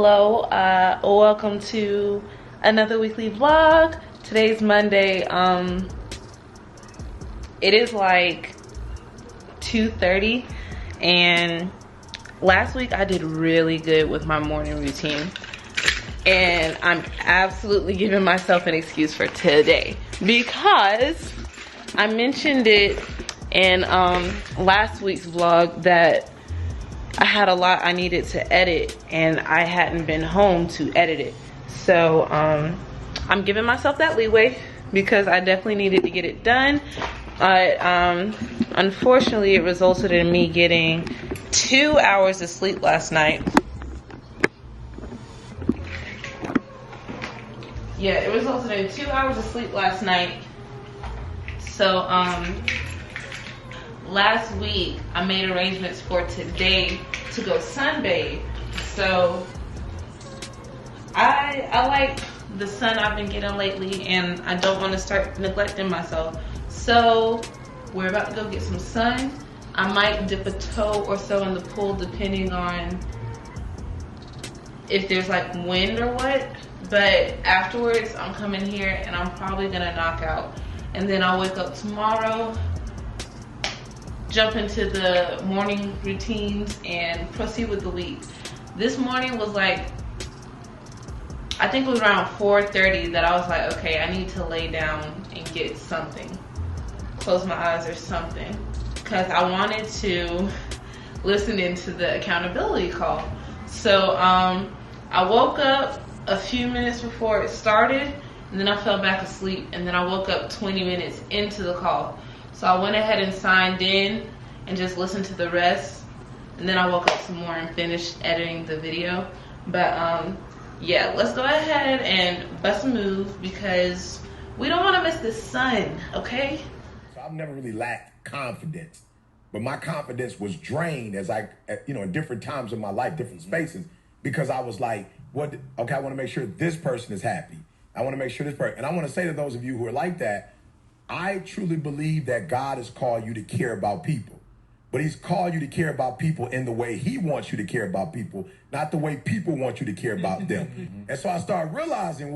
Hello, welcome to another weekly vlog. Today's Monday. It is like 2:30, and last week I did really good with my morning routine, and I'm absolutely giving myself an excuse for today because I mentioned it in last week's vlog that I had a lot I needed to edit and I hadn't been home to edit it. So I'm giving myself that leeway because I definitely needed to get it done. But unfortunately it resulted in me getting 2 hours of sleep last night. Yeah, it resulted in 2 hours of sleep last night. So last week I made arrangements for today to go sunbathe. So I like the sun I've been getting lately, and I don't want to start neglecting myself. So we're about to go get some sun. I might dip a toe or so in the pool depending on if there's like wind or what. But afterwards I'm coming here and I'm probably gonna knock out. And then I'll wake up tomorrow, jump into the morning routines, and proceed with the week. This morning was like, I think it was around 4:30 that I was like, okay, I need to lay down and get something. Close my eyes or something. Because I wanted to listen into the accountability call. So I woke up a few minutes before it started, and then I fell back asleep, and then I woke up 20 minutes into the call. So I went ahead and signed in and just listened to the rest, and then I woke up some more and finished editing the video. But yeah, let's go ahead and bust a move because we don't want to miss the sun, okay? So I've never really lacked confidence, but my confidence was drained as I, in different times in my life, different spaces, because I was like, okay, I want to make sure this person is happy. I want to make sure this person, and I want to say to those of you who are like that, I truly believe that God has called you to care about people, but he's called you to care about people in the way he wants you to care about people, not the way people want you to care about them. And so I started realizing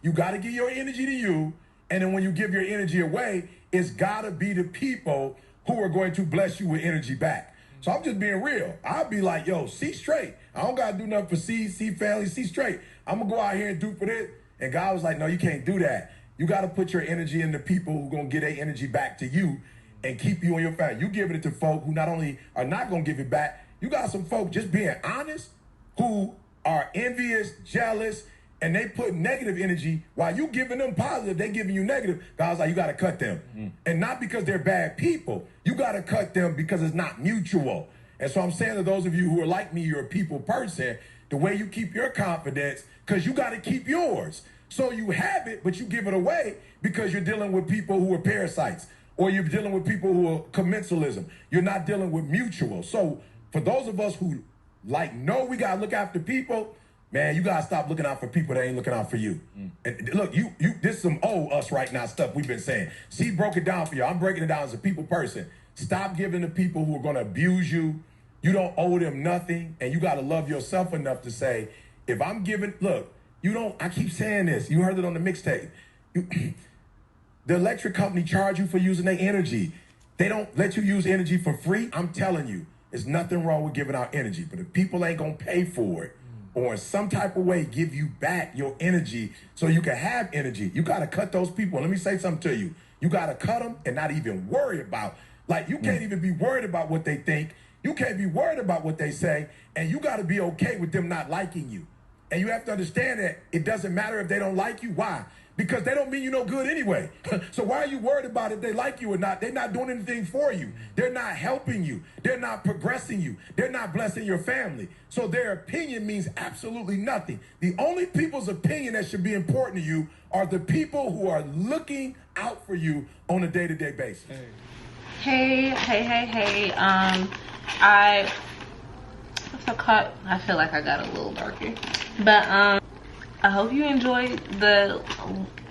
you got to give your energy to you. And then when you give your energy away, it's got to be the people who are going to bless you with energy back. So I'm just being real. I'll be like, yo, see straight. I don't got to do nothing for see family, see straight. I'm going to go out here and do for this. And God was like, no, you can't do that. You got to put your energy in the people who are going to get their energy back to you and keep you and your family. You giving it to folk who not only are not going to give it back, you got some folk just being honest who are envious, jealous, and they put negative energy while you giving them positive, they giving you negative. God's like, you got to cut them. And not because they're bad people. You got to cut them because it's not mutual. And so I'm saying to those of you who are like me, you're a people person, the way you keep your confidence, because you got to keep yours. So you have it, but you give it away because you're dealing with people who are parasites, or you're dealing with people who are commensalism. You're not dealing with mutual. So for those of us who know we got to look after people, man, you got to stop looking out for people that ain't looking out for you. And look, this is some us right now stuff we've been saying. She broke it down for you. I'm breaking it down as a people person. Stop giving to people who are going to abuse you. You don't owe them nothing, and you got to love yourself enough to say, if I'm giving, I keep saying this. You heard it on the mixtape. The electric company charge you for using their energy. They don't let you use energy for free. I'm telling you, there's nothing wrong with giving out energy. But if people ain't going to pay for it or in some type of way give you back your energy so you can have energy, you got to cut those people. Let me say something to you. You got to cut them and not even worry about. You can't even be worried about what they think. You can't be worried about what they say. And you got to be okay with them not liking you. And you have to understand that it doesn't matter if they don't like you. Why? Because they don't mean you no good anyway. So why are you worried about if they like you or not? They're not doing anything for you. They're not helping you. They're not progressing you. They're not blessing your family. So their opinion means absolutely nothing. The only people's opinion that should be important to you are the people who are looking out for you on a day-to-day basis. Hey. I feel like I got a little darker. But I hope you enjoyed the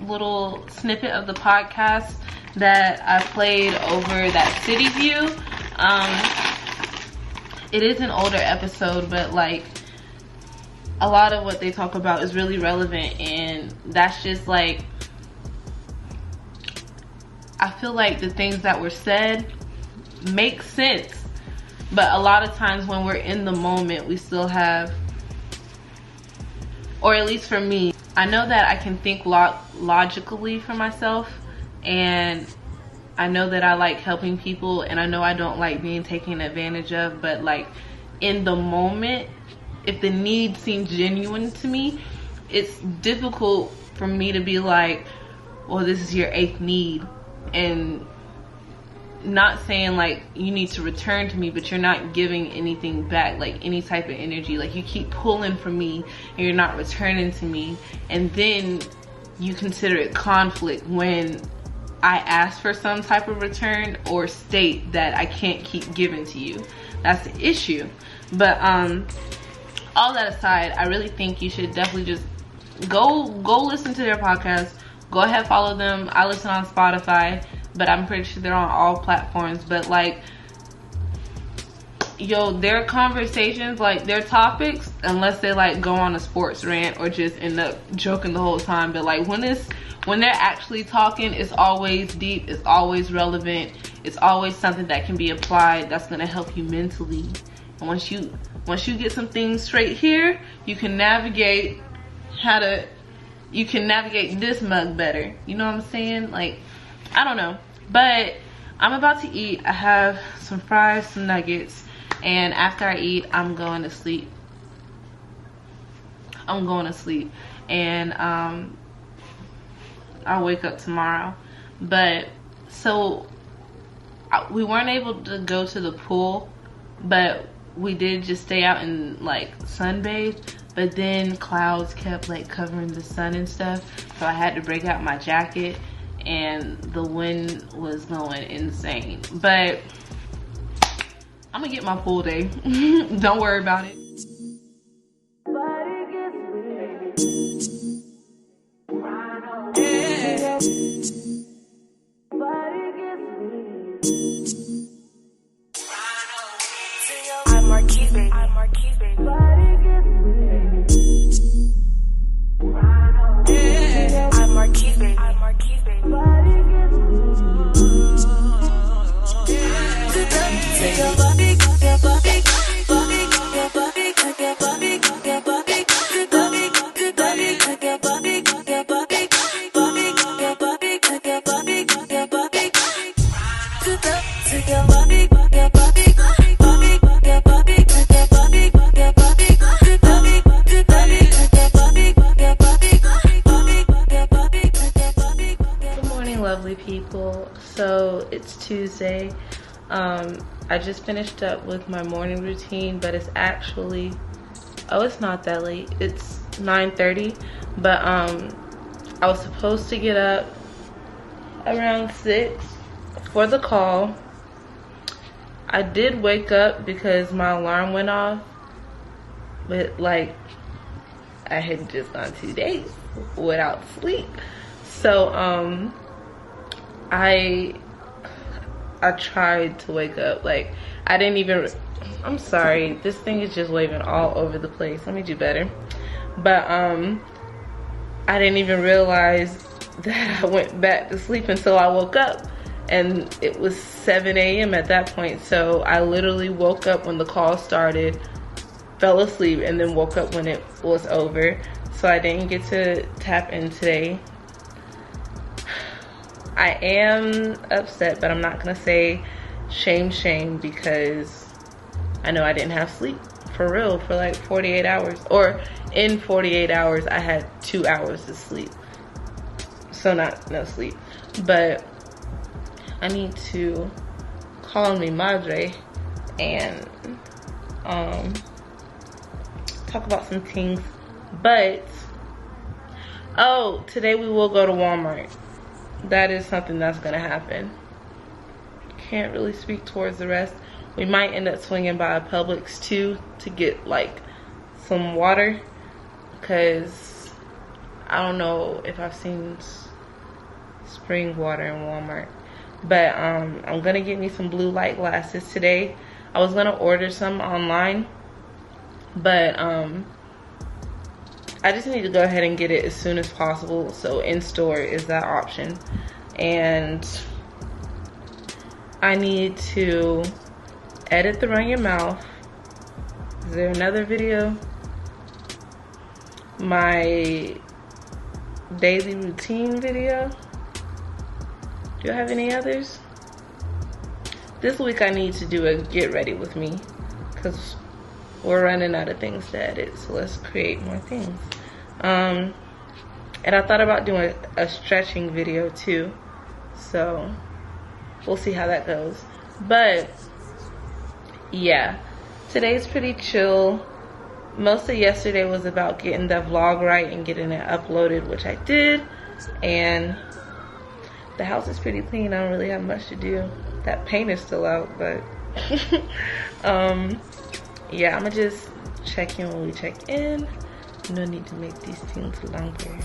little snippet of the podcast that I played over that city view. It is an older episode, but like a lot of what they talk about is really relevant, and that's just like, I feel like the things that were said make sense, but a lot of times when we're in the moment, we still have, or at least for me, I know that I can think logically for myself, and I know that I like helping people, and I know I don't like being taken advantage of, but like in the moment, if the need seems genuine to me, it's difficult for me to be like, well, this is your 8th need, and not saying like you need to return to me, but you're not giving anything back, like any type of energy. Like you keep pulling from me and you're not returning to me, and then you consider it conflict when I ask for some type of return or state that I can't keep giving to you. That's the issue. But all that aside, I really think you should definitely just go listen to their podcast. Go ahead, follow them. I listen on Spotify, but I'm pretty sure they're on all platforms. But like, yo, their conversations, like their topics, unless they like go on a sports rant or just end up joking the whole time, but like when they're actually talking, it's always deep, it's always relevant, it's always something that can be applied that's gonna help you mentally. And once you get some things straight here, you can navigate this mug better. You know what I'm saying? Like, I don't know. But I'm about to eat. I have some fries, some nuggets, and after I eat, I'm going to sleep. And I'll wake up tomorrow. But so we weren't able to go to the pool, but we did just stay out and like sunbathe. But then clouds kept like covering the sun and stuff, so I had to break out my jacket, and the wind was going insane. But I'm gonna get my pool day. Don't worry about it. People, so it's Tuesday. I just finished up with my morning routine, but it's actually, it's not that late, it's 9:30, but I was supposed to get up around 6 for the call. I did wake up because my alarm went off, but like I had just gone 2 days without sleep, so I tried to wake up. Like, I didn't even, I'm sorry, this thing is just waving all over the place. Let me do better. But I didn't even realize that I went back to sleep until I woke up, and it was 7 a.m. at that point. So I literally woke up when the call started, fell asleep, and then woke up when it was over. So I didn't get to tap in today. I am upset, but I'm not gonna say shame, because I know I didn't have sleep for real for like 48 hours, or in 48 hours I had 2 hours of sleep, so no sleep. But I need to call mi madre and talk about some things. But today we will go to Walmart. That is something that's gonna happen. Can't really speak towards the rest. We might end up swinging by a Publix too to get like some water, because I don't know if I've seen spring water in Walmart. But I'm gonna get me some blue light glasses today. I was gonna order some online, but I just need to go ahead and get it as soon as possible. So in store is that option. And I need to edit the Run Your Mouth. Is there another video? My daily routine video. Do you have any others? This week I need to do a get ready with me because we're running out of things to edit, so let's create more things. And I thought about doing a stretching video too, so we'll see how that goes. But yeah, today's pretty chill. Most of yesterday was about getting the vlog right and getting it uploaded, which I did. And the house is pretty clean. I don't really have much to do. That paint is still out, but yeah, I'ma just check in when we check in. No need to make these things longer.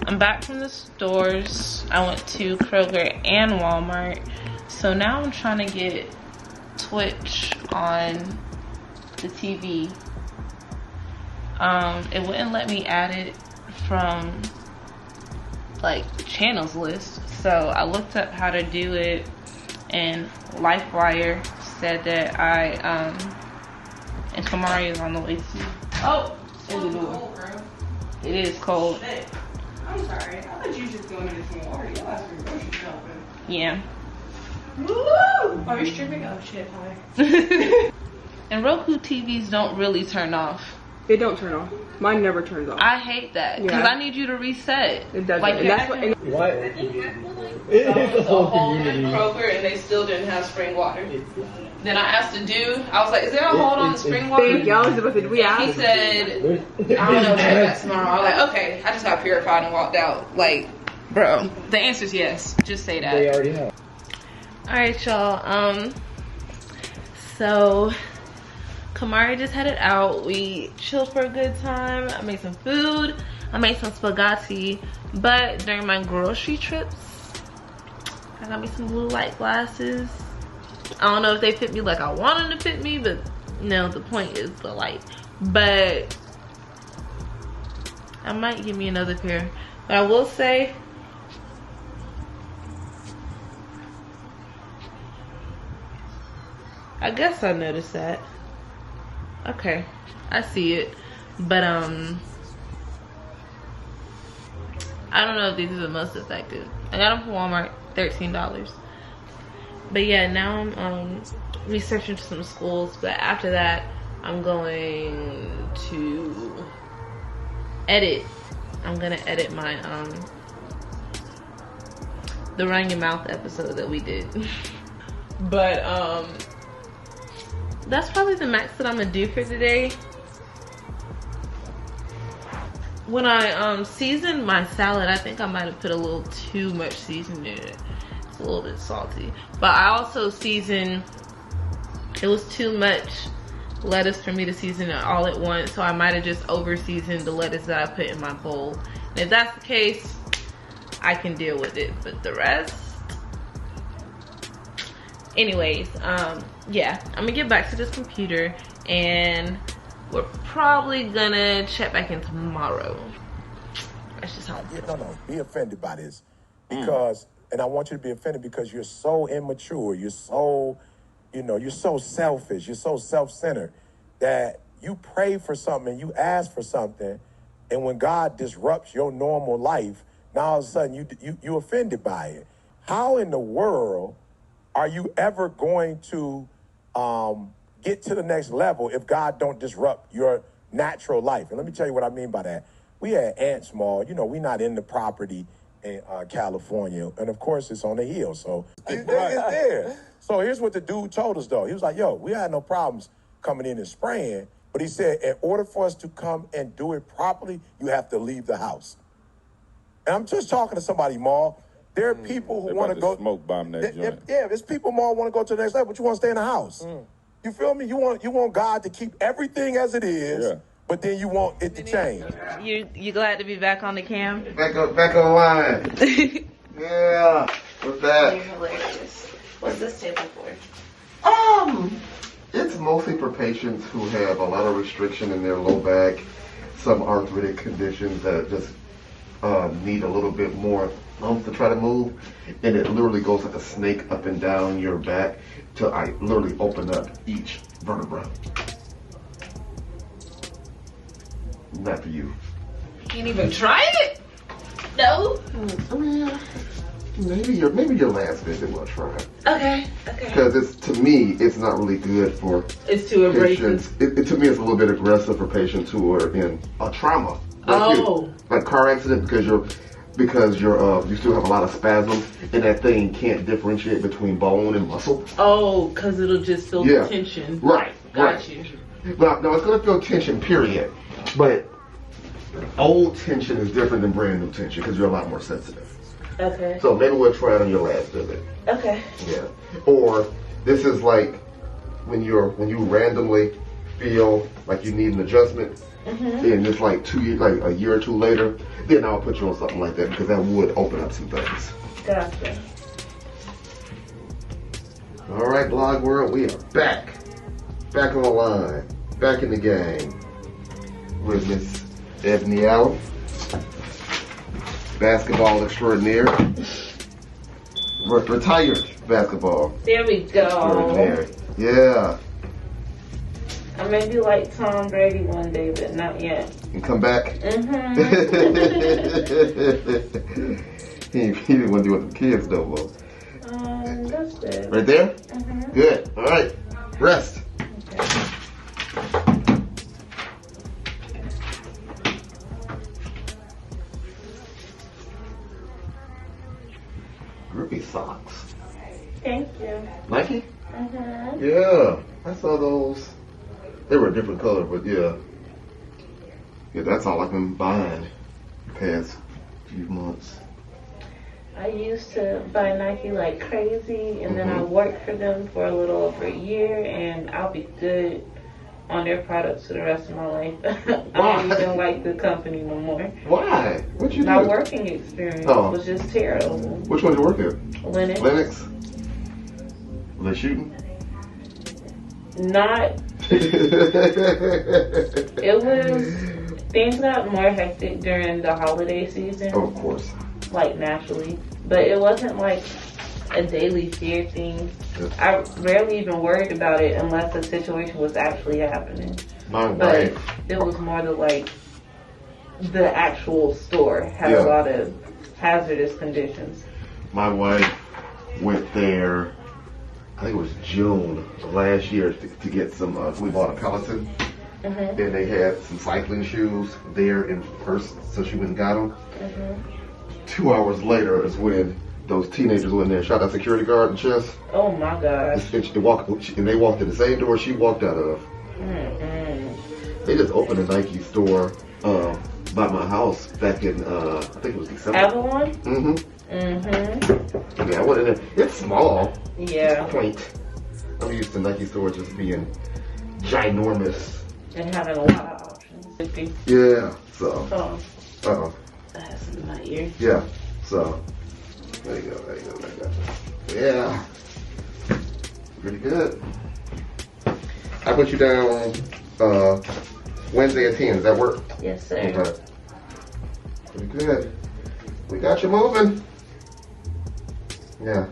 I'm back from the stores. I went to Kroger and Walmart. So now I'm trying to get Twitch on the TV. It wouldn't let me add it from like the channels list. So I looked up how to do it, and LifeWire said that and Kamari is on the way too. Oh, there's the door. It is cold. Shit. I'm sorry. I thought you just going to get some water. You'll ask for your grocery shopping. Yeah. Woo! Oh, you're stripping? Oh shit, hi. And Roku TVs don't really turn off. They don't turn off. Mine never turns off. I hate that because I need you to reset. It doesn't. Like, And that's what. And Why? It's a hole in Kroger and they still didn't have spring water. Then I asked the dude, I was like, is there a hold on the spring water? thank y'all. We He asked. said, I don't know, check that tomorrow. I was like, okay, I just got purified and walked out. Like, bro, the answer's yes. Just say that. They already have. Alright, y'all. So Kamari just headed out. We chilled for a good time. I made some food. I made some spaghetti. But during my grocery trips, I got me some blue light glasses. I don't know if they fit me like I want them to fit me, but no, the point is the light. But I might give me another pair. But I will say, I guess I noticed that. Okay, I see it. But I don't know if these are the most effective. I got them from Walmart, $13. But yeah, now I'm researching some schools. But after that, I'm going to edit. I'm gonna edit my the Run Your Mouth episode that we did. But that's probably the max that I'm gonna do for today. When I seasoned my salad, I think I might have put a little too much seasoning in it. It's a little bit salty. But I also seasoned, it was too much lettuce for me to season it all at once, so I might have just over seasoned the lettuce that I put in my bowl. And if that's the case, I can deal with it. But the rest, anyways, yeah, I'm gonna get back to this computer and we're probably gonna check back in tomorrow. That's just how I'm feeling. No, be offended by this because, and I want you to be offended because you're so immature, you're so, you're so selfish, you're so self-centered that you pray for something, you ask for something, and when God disrupts your normal life, now all of a sudden you offended by it. How in the world are you ever going to get to the next level if God don't disrupt your natural life? And let me tell you what I mean by that. we had ants mall. You know, we not in the property in California. And of course, it's on the hill. So it's there. So here's what the dude told us, though. He was like, yo, we had no problems coming in and spraying. But he said, in order for us to come and do it properly, you have to leave the house. And I'm just talking to somebody, Maul. There are people who want to go smoke bomb that joint. Yeah, there's people, Maul, want to go to the next level, but you want to stay in the house. You feel me? You want God to keep everything as it is, but then you want it to change. You glad to be back on the cam? Back online. Yeah. What's that? You're hilarious. What's this table for? It's mostly for patients who have a lot of restriction in their low back, some arthritic conditions that just need a little bit more oomph to try to move, and it literally goes like a snake up and down your back till I literally open up each vertebra. Not for you. You can't even try it? No? I mean, maybe your last visit we'll try. Okay. Because to me, it's not really good for It's too patients. abrasive. To me, it's a little bit aggressive for patients who are in a trauma. Like car accident, because you still have a lot of spasms, and that thing can't differentiate between bone and muscle. Oh, because it'll just feel the tension. Right. Got you. No, it's gonna feel tension, period. But old tension is different than brand new tension because you're a lot more sensitive. Okay. So maybe we'll try it on your last visit. Okay. Yeah. Or this is like when you randomly feel like you need an adjustment, and it's like a year or two later, then I'll put you on something like that because that would open up some things. Gotcha. All right, blog world, we are back on the line, back in the game with Miss Ebony Allen, basketball extraordinaire, retired basketball. There we go. Extraordinaire. Yeah. I may be like Tom Brady one day, but not yet. And come back. He didn't want to do it with the kids no more. That's good. Right there? Good. All right. Rest. Okay. Groupie socks. Thank you. Nike? Yeah. I saw those. They were a different color, but yeah. Yeah, that's all I've been buying the past few months. I used to buy Nike like crazy, and then I worked for them for a little over a year, and I'll be good on their products for the rest of my life. I don't even like the company no more. Why? What'd you do? My working experience was just terrible. Which one did you work at? Linux. Were they shooting? Not. It was, things got more hectic during the holiday season. Oh, of course. Like naturally. But it wasn't like a daily fear thing. I rarely even worried about it unless the situation was actually happening. But it was more the actual store had a lot of hazardous conditions. My wife went there, I think it was June of last year, to get some, we bought a Peloton, and they had some cycling shoes there in person, so she went and got them. 2 hours later is when those teenagers went in there and shot that security guard in the chest. Oh my gosh. And they walked in the same door she walked out of. They just opened a Nike store by my house back in, I think it was December. Avalon? Yeah, I went in there. It's small. Yeah. It's quaint. I'm used to Nike stores just being ginormous. And having a lot of options. Yeah, so. That's in my ear. Yeah, so. There you go. Yeah. Pretty good. I put you down Wednesday at 10. Does that work? Yes, sir. Okay. Pretty good. We got you moving. Yeah.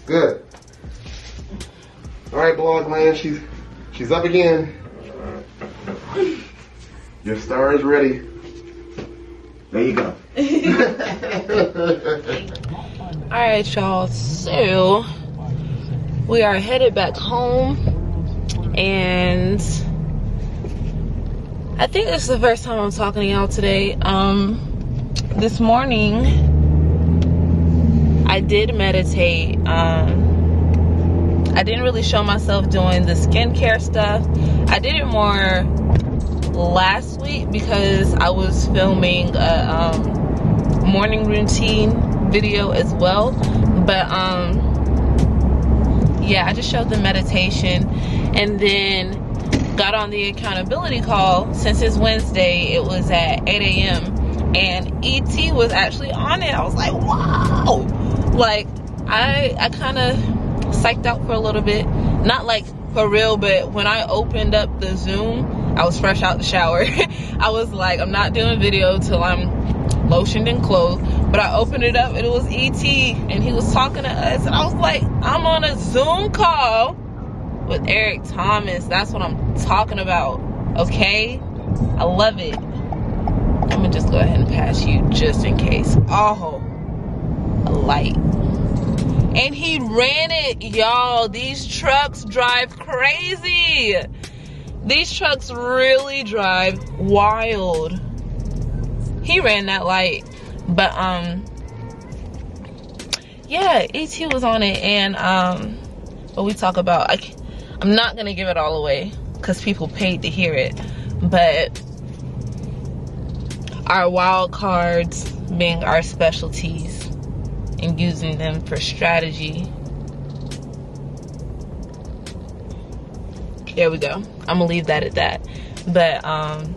Good. All right, blog man. She's up again. Your star is ready. There you go. All right, y'all. So we are headed back home, and I think this is the first time I'm talking to y'all today. This morning I did meditate. I didn't really show myself doing the skincare stuff. I did it more last week because I was filming a morning routine video as well. But yeah, I just showed the meditation and then got on the accountability call. Since it's Wednesday, it was at 8 a.m. and ET was actually on it. I was like, wow. Like, I kind of psyched out for a little bit. Not like for real, but when I opened up the Zoom, I was fresh out the shower. I was like, I'm not doing video till I'm lotioned and clothed. But I opened it up and it was ET and he was talking to us. And I was like, I'm on a Zoom call with Eric Thomas. That's what I'm talking about, okay? I love it. I'm gonna just go ahead and pass you just in case. Oh, a light. And he ran it, y'all. These trucks drive crazy. These trucks really drive wild. He ran that light. But yeah, ET was on it. And what we talk about, I'm not gonna give it all away because people paid to hear it, but our wild cards being our specialties and using them for strategy. There we go. I'm gonna leave that at that. But I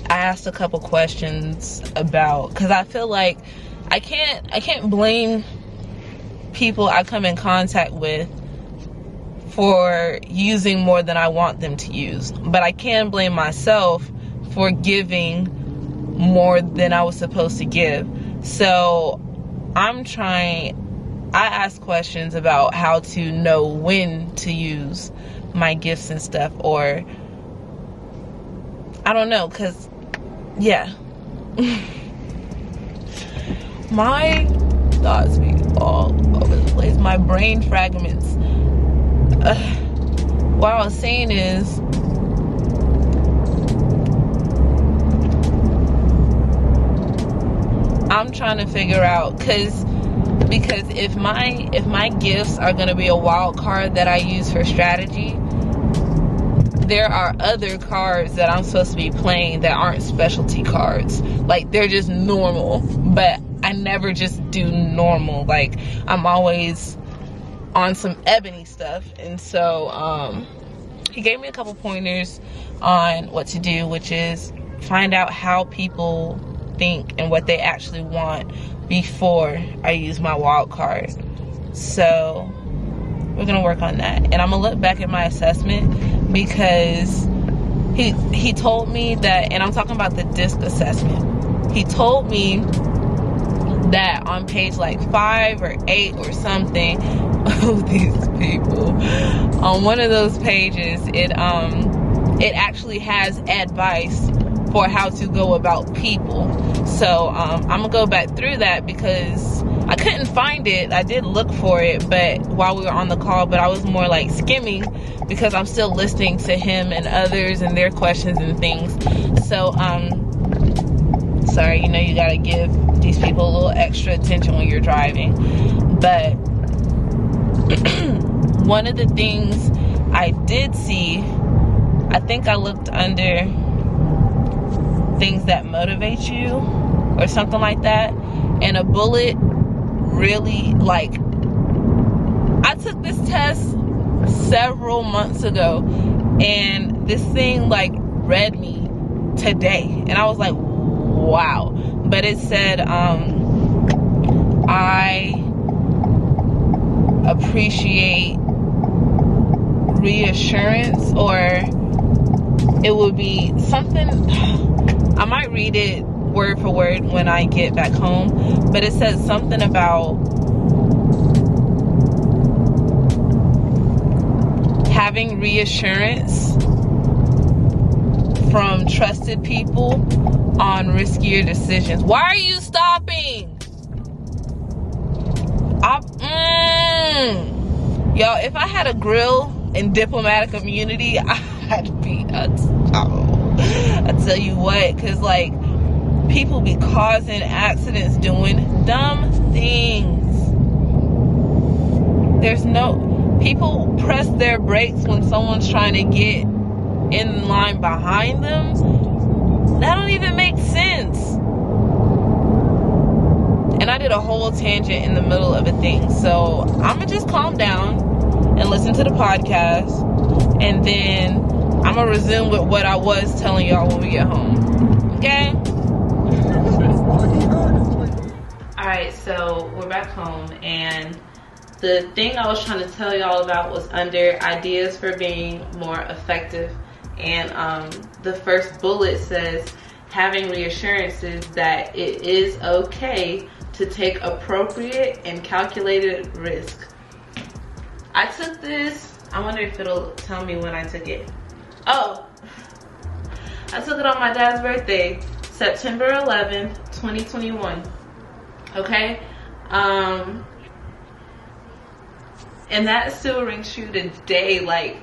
asked a couple questions about, because I feel like I can't blame people I come in contact with for using more than I want them to use, but I can blame myself for giving more than I was supposed to give. So I ask questions about how to know when to use my gifts and stuff, or I don't know, because yeah. My thoughts be all over the place. My brain fragments. What I was saying is, I'm trying to figure out, because if my gifts are going to be a wild card that I use for strategy, there are other cards that I'm supposed to be playing that aren't specialty cards. Like, they're just normal, but I never just do normal. Like, I'm always on some ebony stuff. And so he gave me a couple pointers on what to do, which is find out how people think and what they actually want before I use my wild card. So we're gonna work on that, and I'm gonna look back at my assessment, because he told me that, and I'm talking about the DISC assessment, he told me that on page like 5 or 8 or something of these people, on one of those pages, it actually has advice for how to go about people. So I'm gonna go back through that because I couldn't find it. I did look for it, but while we were on the call, but I was more like skimming because I'm still listening to him and others and their questions and things. So sorry, you know, you gotta give these people a little extra attention when you're driving. But one of the things I did see, I think I looked under things that motivate you or something like that, and a bullet really, like, I took this test several months ago and this thing like read me today, and I was like, wow. But it said I appreciate reassurance, or it would be something, I might read it word for word when I get back home, but it says something about having reassurance from trusted people on riskier decisions. Why are you stopping? Y'all, if I had a grill in diplomatic immunity, I'd be unstoppable. I tell you what, because like people be causing accidents doing dumb things. There's no, people press their brakes when someone's trying to get in line behind them. That don't even make sense. And I did a whole tangent in the middle of a thing, so I'm gonna just calm down and listen to the podcast, and then I'm gonna resume with what I was telling y'all when we get home. Okay? Alright, so we're back home, and the thing I was trying to tell y'all about was under ideas for being more effective. And the first bullet says having reassurances that it is okay to take appropriate and calculated risk. I took this, I wonder if it'll tell me when I took it. Oh, I took it on my dad's birthday, September 11th, 2021. Okay? And that still rings true today. Like,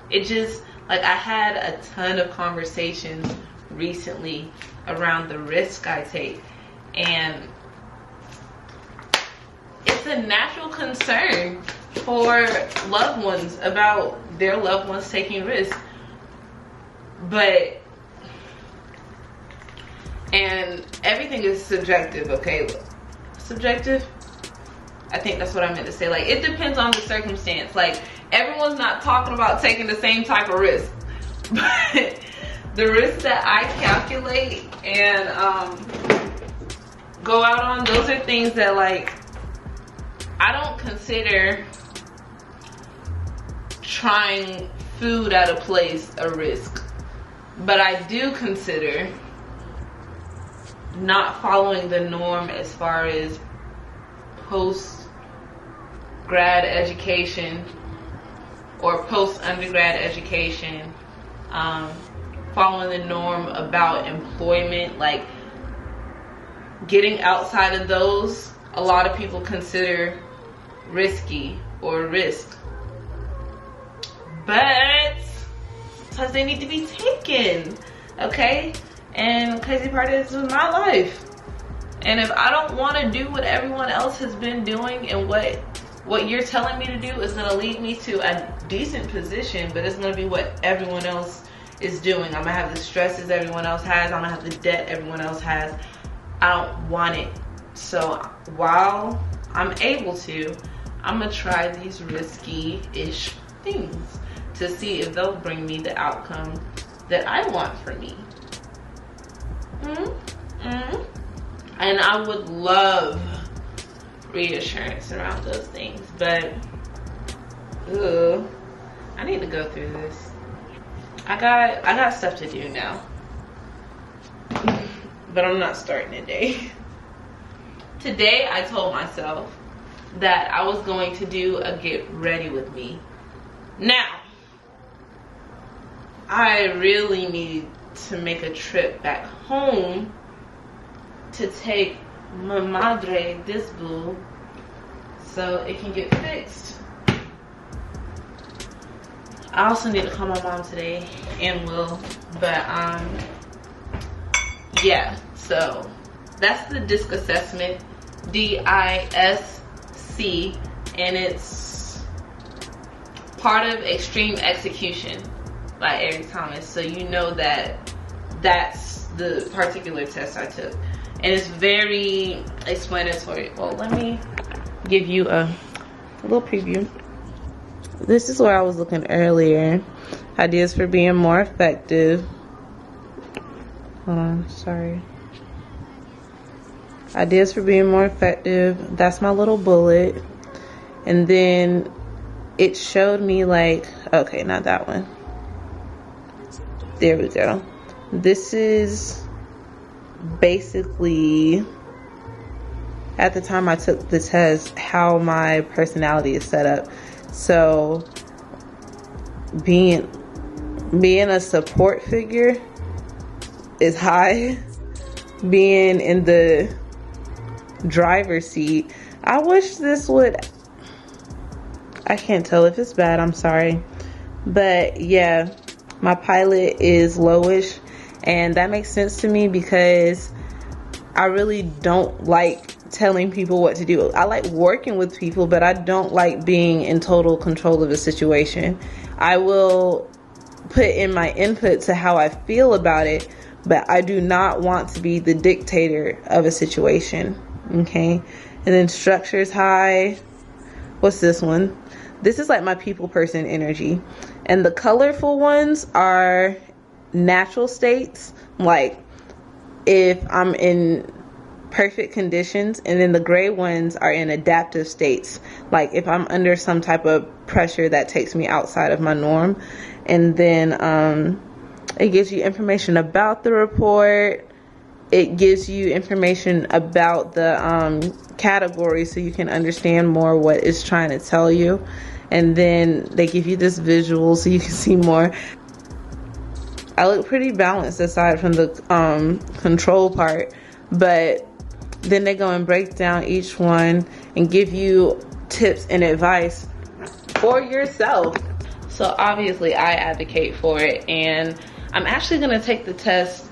it just, like, I had a ton of conversations recently around the risk I take, and it's a natural concern for loved ones about their loved ones taking risks. But, and everything is subjective, okay? Subjective? I think that's what I meant to say. Like, it depends on the circumstance. Like, everyone's not talking about taking the same type of risk. But the risks that I calculate and go out on, those are things that, like, I don't consider trying food at a place a risk. But I do consider not following the norm as far as post-grad education or post-undergrad education, following the norm about employment. Like, getting outside of those, a lot of people consider risky or risk, but sometimes they need to be taken, okay? And the crazy part is, this is my life, and if I don't want to do what everyone else has been doing, and what you're telling me to do is going to lead me to a decent position, but it's going to be what everyone else is doing. I'm going to have the stresses everyone else has. I'm going to have the debt everyone else has. I don't want it. So while I'm able to, I'm going to try these risky-ish things to see if they'll bring me the outcome that I want for me. And I would love reassurance around those things, but I need to go through this. I got stuff to do now, but I'm not starting today. Today I told myself that I was going to do a get ready with me. Now, I really need to make a trip back home to take my madre this boo so it can get fixed. I also need to call my mom today, and will, but yeah, so that's the disc assessment, DISC, and it's part of extreme execution by Eric Thomas, so you know that that's the particular test I took. And it's very explanatory. Well, let me give you a little preview. This is where I was looking earlier. Ideas for being more effective. Hold on, sorry. Ideas for being more effective. That's my little bullet. And then it showed me, like, okay, not that one. There we go. This is basically, at the time I took the test, how my personality is set up. So being a support figure is high. Being in the driver's seat, I wish this would, I can't tell if it's bad, I'm sorry, but yeah, My pilot is lowish, and that makes sense to me because I really don't like telling people what to do. I like working with people, but I don't like being in total control of a situation. I will put in my input to how I feel about it, but I do not want to be the dictator of a situation. Okay? And then structure is high. What's this one? This is like my people person energy. And the colorful ones are natural states. Like if I'm in perfect conditions, and then the gray ones are in adaptive states. Like if I'm under some type of pressure that takes me outside of my norm. And then it gives you information about the report. It gives you information about the category so you can understand more what it's trying to tell you. And then they give you this visual so you can see more. I look pretty balanced aside from the control part, but then they go and break down each one and give you tips and advice for yourself. So obviously I advocate for it, and I'm actually gonna take the test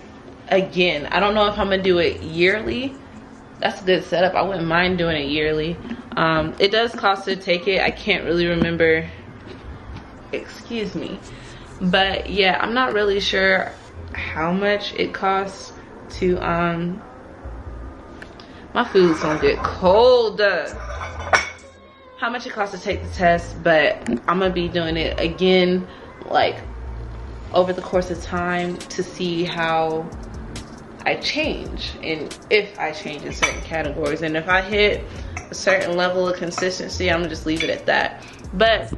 again. I don't know if I'm gonna do it yearly. That's a good setup. I wouldn't mind doing it yearly. It does cost to take it. I can't really remember, excuse me. But yeah, I'm not really sure how much it costs to, my food's gonna get cold. How much it costs to take the test, but I'm gonna be doing it again, like over the course of time, to see how I change, and if I change in certain categories. And if I hit a certain level of consistency, I'm gonna just leave it at that. But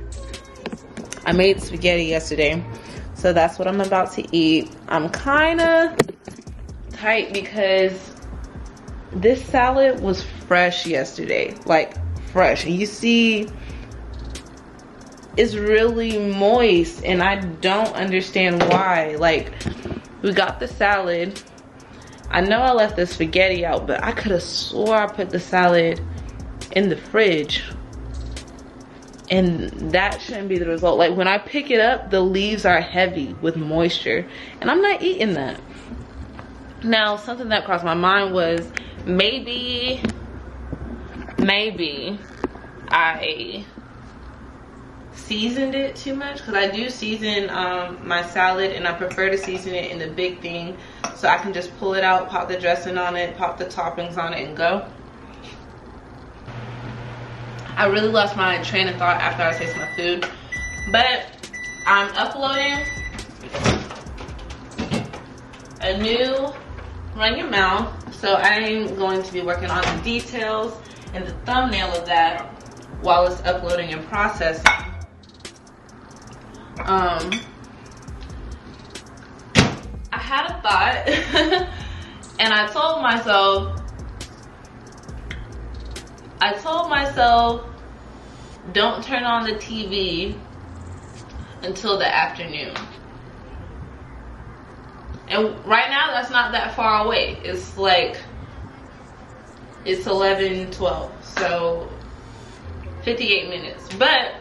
I made spaghetti yesterday, so that's what I'm about to eat. I'm kind of tight because this salad was fresh yesterday, like fresh. And you see it's really moist, and I don't understand why. Like, we got the salad. I know I left the spaghetti out, but I could have swore I put the salad in the fridge, and that shouldn't be the result. Like, when I pick it up, the leaves are heavy with moisture, and I'm not eating that. Now, something that crossed my mind was maybe I seasoned it too much, because I do season my salad, and I prefer to season it in the big thing so I can just pull it out, pop the dressing on it, pop the toppings on it, and go. I really lost my train of thought after I tasted my food, but I'm uploading a new Run Your Mouth, so I'm going to be working on the details and the thumbnail of that while it's uploading and processing. I had a thought and I told myself don't turn on the TV until the afternoon. And right now that's not that far away. It's like, it's 11:12, so 58 minutes. But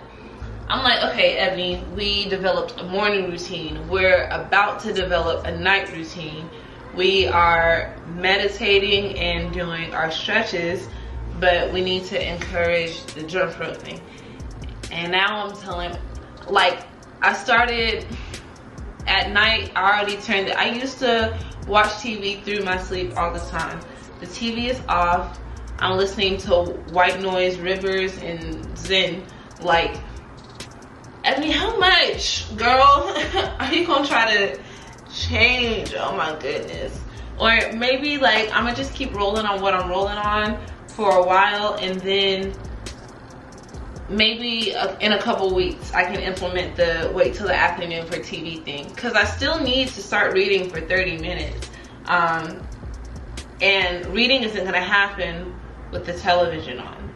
I'm like, okay, Ebony, we developed a morning routine. We're about to develop a night routine. We are meditating and doing our stretches, but we need to encourage the jump roping. And now I'm telling, like, I started at night. I already turned it. I used to watch TV through my sleep all the time. The TV is off. I'm listening to white noise, rivers, and zen. Like, I mean, how much, girl, are you gonna try to change? Oh my goodness. Or maybe, like, I'm gonna just keep rolling on what I'm rolling on for a while, and then maybe in a couple weeks I can implement the wait till the afternoon for TV thing, because I still need to start reading for 30 minutes. And reading isn't gonna happen with the television on.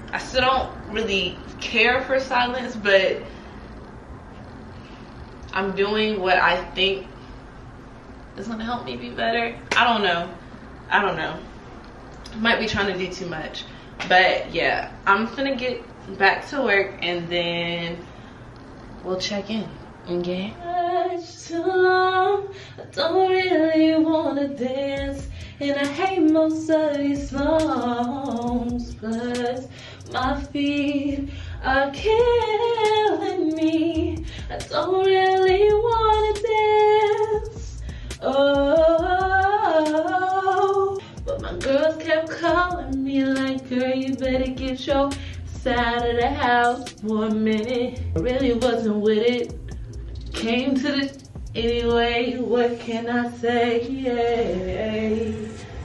I still don't really care for silence, but I'm doing what I think is gonna help me be better. I don't know. Might be trying to do too much. But yeah, I'm gonna get back to work, and then we'll check in. Okay. Too long, I don't really wanna dance, and I hate most of these songs, plus my feet are killing me. I don't really wanna dance. Oh, but my girls kept calling me like, girl, you better get your side of the house for a minute. I really wasn't with it. Came to the anyway, what can I say? Yay.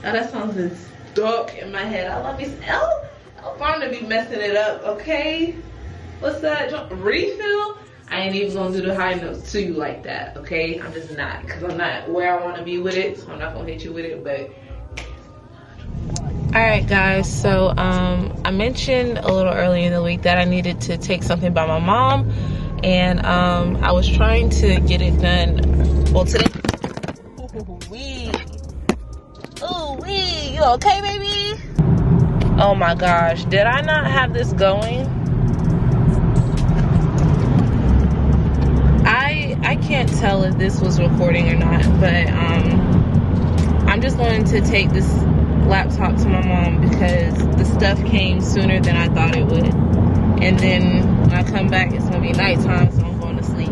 Now that song is stuck in my head. I love me some L Barnaby messing it up, okay? What's that? Refill? I ain't even gonna do the high notes to you like that, okay? I'm just not, because I'm not where I want to be with it, so I'm not gonna hit you with it, but. Alright guys, so I mentioned a little earlier in the week that I needed to take something by my mom, and I was trying to get it done, well today. Ooh wee, you okay baby? Oh my gosh, did I not have this going? I can't tell if this was recording or not, but I'm just going to take this laptop to my mom because the stuff came sooner than I thought it would. And then when I come back, it's gonna be nighttime, so I'm going to sleep.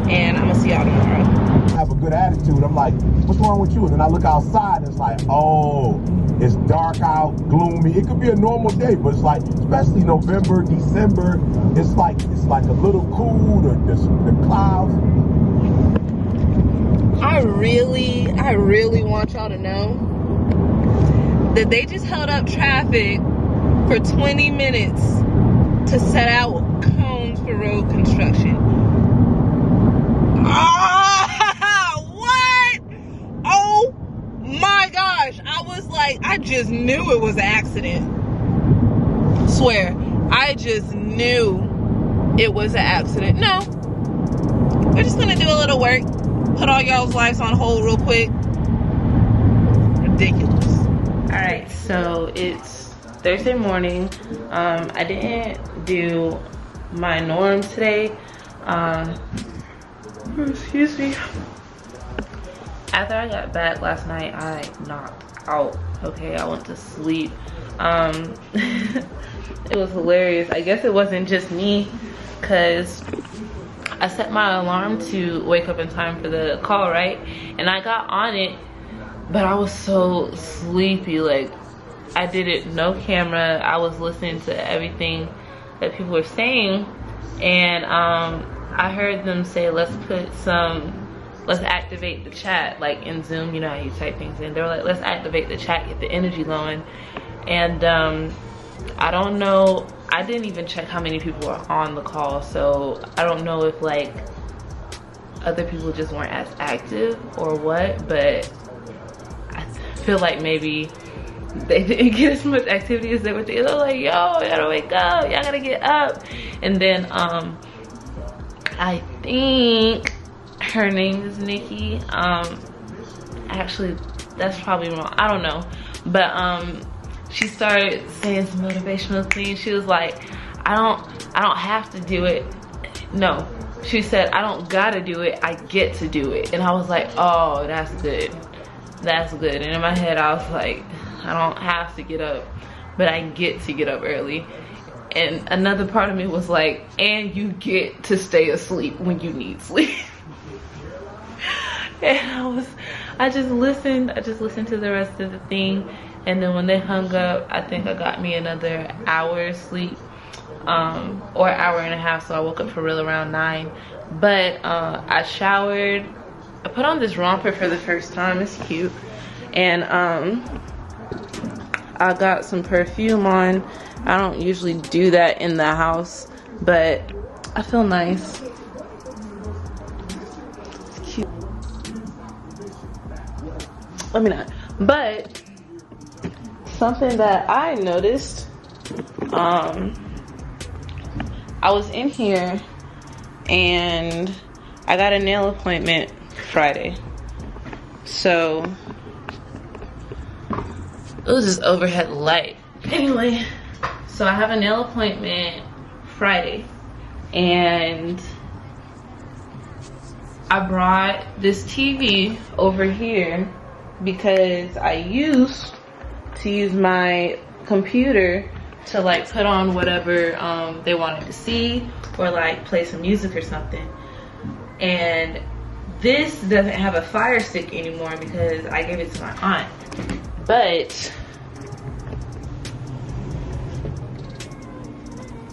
And I'm gonna see y'all tomorrow. I have a good attitude. I'm like, what's wrong with you? And then I look outside and it's like, oh, it's dark out, gloomy. It could be a normal day, but it's like, especially November, December, it's like a little cool, the clouds. I really want y'all to know that they just held up traffic for 20 minutes to set out cones for road construction. What? Oh my gosh. I was like, I just knew it was an accident. Swear, I just knew it was an accident. No, we're just gonna do a little work. Put all y'all's lives on hold real quick. Ridiculous. Alright, so it's Thursday morning. I didn't do my norm today. Excuse me. After I got back last night, I knocked out. Okay, I went to sleep. It was hilarious. I guess it wasn't just me, because I set my alarm to wake up in time for the call, right? And I got on it, but I was so sleepy. Like, I did it no camera. I was listening to everything that people were saying, and I heard them say, let's activate the chat. Like in Zoom, you know how you type things in. They were like, let's activate the chat, get the energy going. And I don't know, I didn't even check how many people were on the call, so I don't know if like other people just weren't as active or what, but I feel like maybe they didn't get as much activity as they were thinking. They were like, yo, y'all gotta wake up, y'all gotta get up. And then I think her name is Nikki. Actually, that's probably wrong, I don't know, but she started saying some motivational things. She was like, I don't have to do it. No, she said, I don't gotta do it, I get to do it. And I was like, oh, that's good, that's good. And in my head I was like, I don't have to get up, but I get to get up early. And another part of me was like, and you get to stay asleep when you need sleep. And I just listened to the rest of the thing. And then when they hung up, I think I got me another hour of sleep, or an hour and a half, so I woke up for real around 9. But I showered, I put on this romper for the first time, it's cute. And I got some perfume on. I don't usually do that in the house, but I feel nice. It's cute. I mean, but something that I noticed, I was in here and I got a nail appointment Friday. So it was this overhead light. Anyway, so I have a nail appointment Friday, and I brought this TV over here because I used to use my computer to like put on whatever they wanted to see, or like play some music or something. And this doesn't have a Fire Stick anymore because I gave it to my aunt. But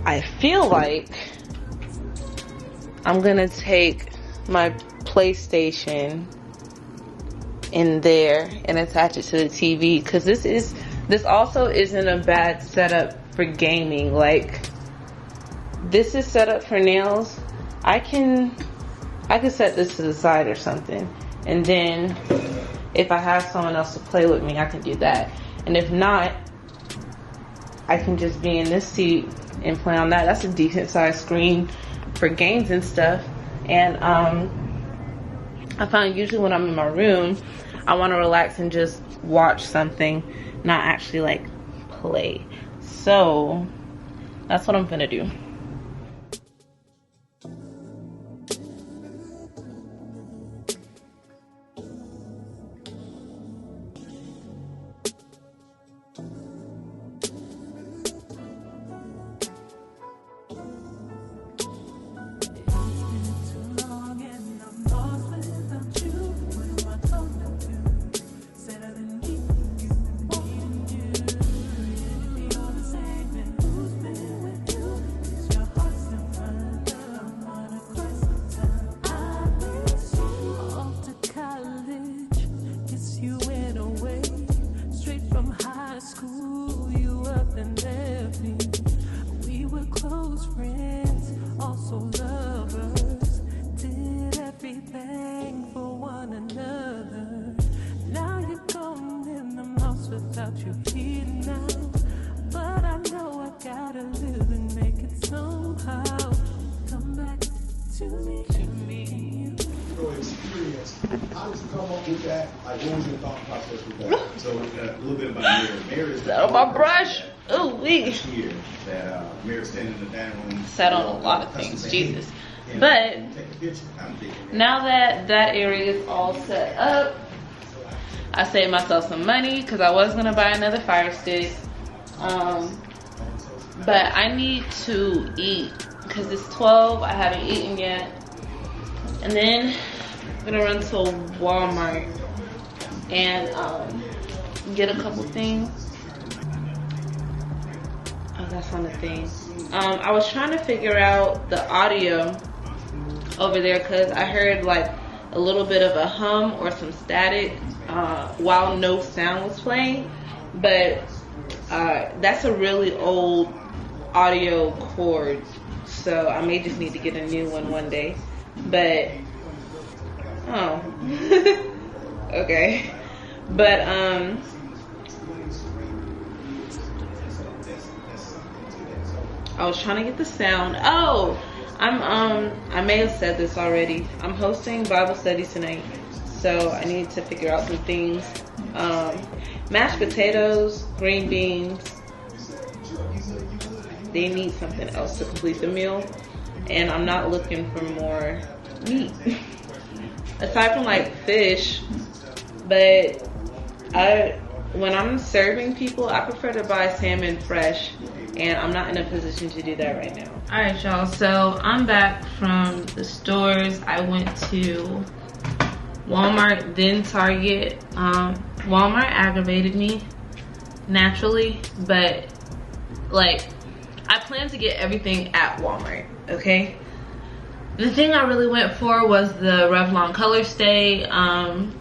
I feel like I'm gonna take my PlayStation in there and attach it to the TV, because this also isn't a bad setup for gaming. Like, this is set up for nails. I can set this to the side or something, and then if I have someone else to play with me, I can do that. And if not, I can just be in this seat and play on that. That's a decent sized screen for games and stuff. And I find usually when I'm in my room, I want to relax and just watch something, not actually like play. So that's what I'm gonna do. How did you come up with that? Like, what was your thought process with that? So, a little bit about Mary. Mary is That on my brush. Ooh, wee. Here that Mary standing in the dining room. Sat on a lot of things, Jesus. But now that that area is all set up, I saved myself some money because I was gonna buy another Fire Stick. But I need to eat because it's 12. I haven't eaten yet, and then I'm gonna run to Walmart and get a couple things. Oh, that's on the thing. I was trying to figure out the audio over there because I heard like a little bit of a hum or some static while no sound was playing, but that's a really old audio cord, so I may just need to get a new one day. But oh okay, but I was trying to get the sound. Oh, I may have said this already. I'm hosting Bible study tonight, so I need to figure out some things. Mashed potatoes, green beans. They need something else to complete the meal, and I'm not looking for more meat aside from like fish. But when I'm serving people, I prefer to buy salmon fresh, and I'm not in a position to do that right now. All right, y'all, so I'm back from the stores. I went to Walmart, then Target. Walmart aggravated me naturally, but like I plan to get everything at Walmart, okay? The thing I really went for was the Revlon Color Stay.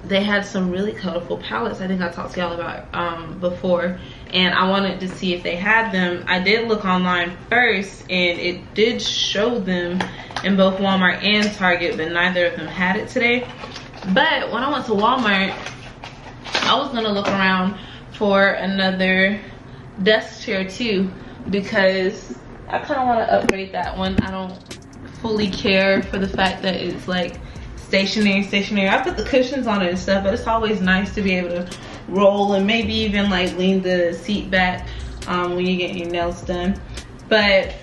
They had some really colorful palettes I think I talked to y'all about before, and I wanted to see if they had them. I did look online first, and it did show them in both Walmart and Target, but neither of them had it today. But when I went to Walmart, I was gonna look around for another desk chair too, because I kind of want to upgrade that one. I don't fully care for the fact that it's like stationary. I put the cushions on it and stuff, but it's always nice to be able to roll and maybe even like lean the seat back when you get your nails done. But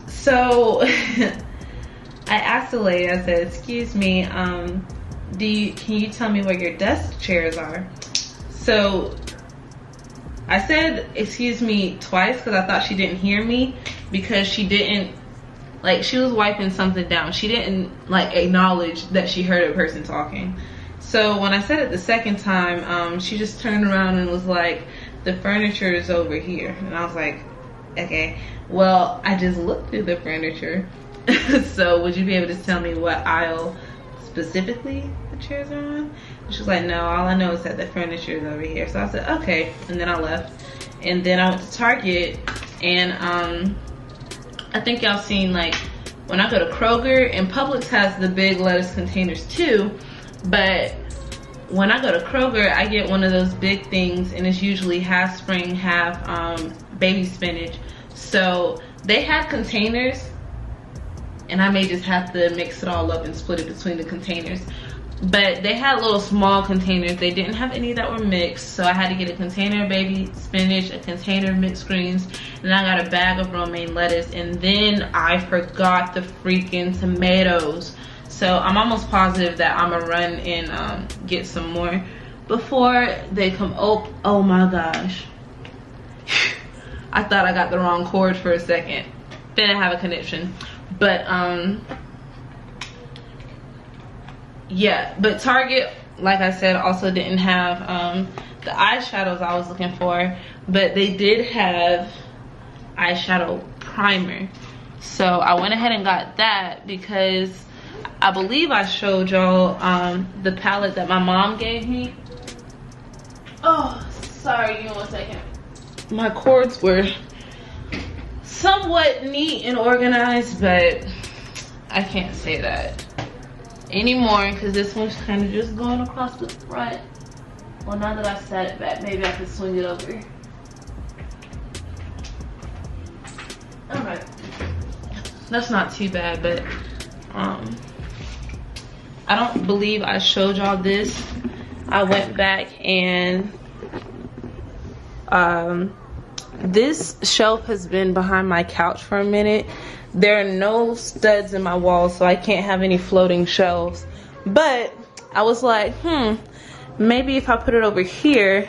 so I asked the lady, I said, excuse me, can you tell me where your desk chairs are? So I said, excuse me, twice because I thought she didn't hear me, because she didn't, like, she was wiping something down. She didn't like acknowledge that she heard a person talking. So when I said it the second time, she just turned around and was like, the furniture is over here. And I was like, okay, well, I just looked through the furniture. So would you be able to tell me what aisle specifically the chairs are on? And she was like, no, all I know is that the furniture is over here. So I said, okay, and then I left. And then I went to Target, and I think y'all seen, like, when I go to Kroger, and Publix has the big lettuce containers too, but when I go to Kroger, I get one of those big things, and it's usually half spring, half baby spinach. So they have containers, and I may just have to mix it all up and split it between the containers. But they had little small containers. They didn't have any that were mixed, so I had to get a container of baby spinach, a container of mixed greens, and I got a bag of romaine lettuce, and then I forgot the freaking tomatoes. So I'm almost positive that I'm gonna run and get some more before they come. Oh my gosh. I thought I got the wrong cord for a second. Didn't have a connection. But yeah, but Target, like I said, also didn't have the eyeshadows I was looking for, but they did have eyeshadow primer. So I went ahead and got that because I believe I showed y'all the palette that my mom gave me. Oh, sorry, give me 1 second. My cords were somewhat neat and organized, but I can't say that anymore because this one's kind of just going across the front. Well, now that I set it back, maybe I can swing it over. Alright, that's not too bad, but I don't believe I showed y'all this. I went back and this shelf has been behind my couch for a minute. There are no studs in my walls, so I can't have any floating shelves. But I was like, maybe if I put it over here,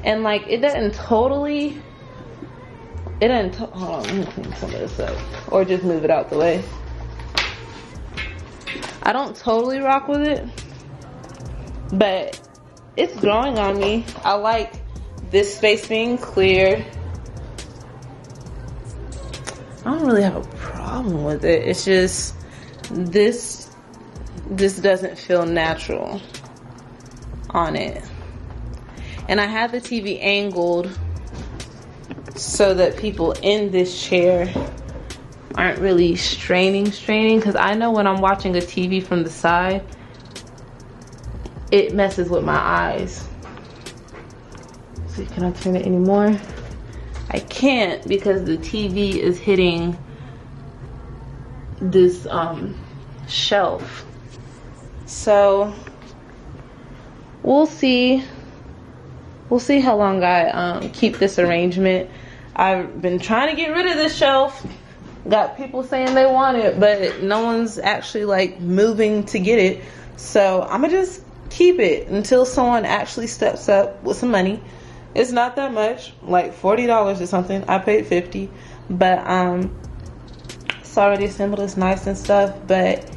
and like it doesn't totally, hold on, let me clean some of this up, or just move it out the way. I don't totally rock with it, but it's growing on me. I like this space being clear. I don't really have a problem with it. It's just this doesn't feel natural on it. And I have the TV angled so that people in this chair aren't really straining, because I know when I'm watching a TV from the side, it messes with my eyes. So can I turn it anymore? I can't because the TV is hitting this shelf. So we'll see how long I keep this arrangement. I've been trying to get rid of this shelf. Got people saying they want it, but no one's actually like moving to get it. So I'm gonna just keep it until someone actually steps up with some money. It's not that much, like $40 or something. I paid $50, but it's already assembled. It's nice and stuff. But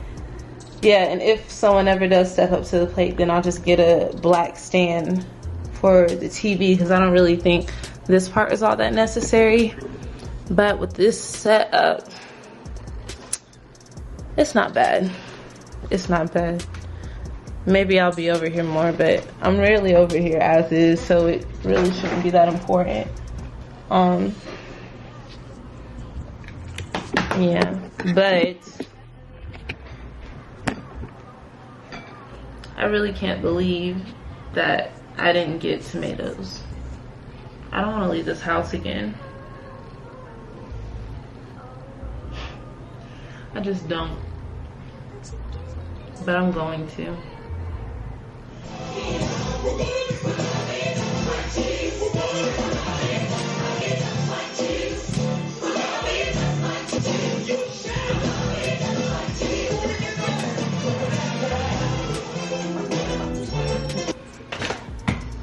yeah, and if someone ever does step up to the plate, then I'll just get a black stand for the TV because I don't really think this part is all that necessary. But with this setup, it's not bad. It's not bad. Maybe I'll be over here more, but I'm rarely over here as is, so it really shouldn't be that important. Yeah, but I really can't believe that I didn't get tomatoes. I don't want to leave this house again. I just don't. But I'm going to.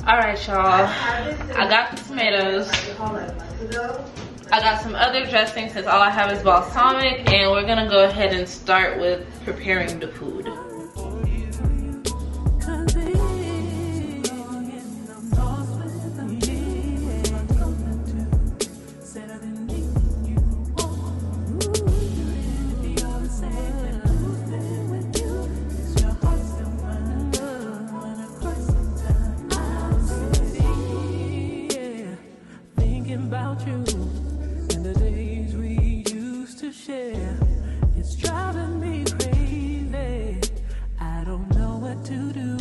Alright, y'all. I got the tomatoes. I got some other dressings since all I have is balsamic, and we're gonna go ahead and start with preparing the food. About you and the days we used to share, it's driving me crazy. I don't know what to do.